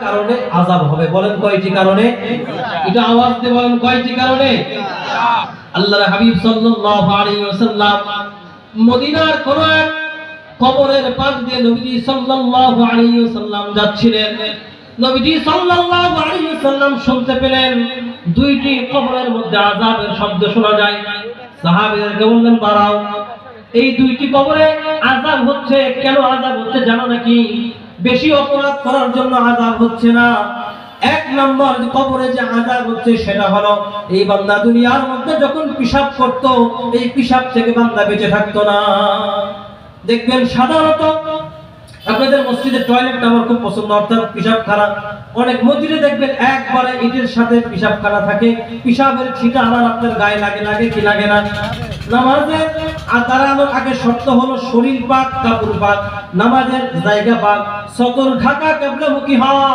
কারণে আযাব হবে। বলেন কয়টি কারণে? এটা আওয়াজ দিয়ে বলেন কয়টি কারণে? আল্লাহর হাবিব সাল্লাল্লাহু আলাইহি ওয়াসাল্লাম মদিনার কোন এক কবরের পাশ দিয়ে নবীজি সাল্লাল্লাহু আলাইহি ওয়াসাল্লাম যাচ্ছিলেন। নবীজি সাল্লাল্লাহু আলাইহি ওয়াসাল্লাম শুনতে পেলেন দুইটি কবরের মধ্যে আযাবের শব্দ শোনা যায়। সাহাবীদেরকে বললেন, দাঁড়াও, এই দুইটি কবরে আযাব হচ্ছে। কেন আযাব হচ্ছে জানো নাকি? বেশি অপরাধ করার জন্য আযাব হচ্ছে না। এক নম্বর কবরে যে আযাব হচ্ছে সেটা হলো এই বান্দা দুনিয়ার মধ্যে যখন পিশাব করত, এই পিশাব থেকে বান্দা বেঁচে থাকতো না। দেখবেন সাধারণত আপনাদের মসজিদের টয়লেটটা আমার খুব পছন্দ, অর্থাৎ পিশাবখানা। অনেক মসজিদে দেখবেন একবারে ইটের সাথে পিশাবখানা থাকে, পিশাবের ছিটা আবার আপনার গায়ে লাগে কি লাগে না? নামাজে আর দাঁড়ানোর আগে শর্ত হলো শরীর পাক, কাপড় পাক, নামাজের জায়গা পাক, সতর ঢাকা, কিবলামুখী হওয়া।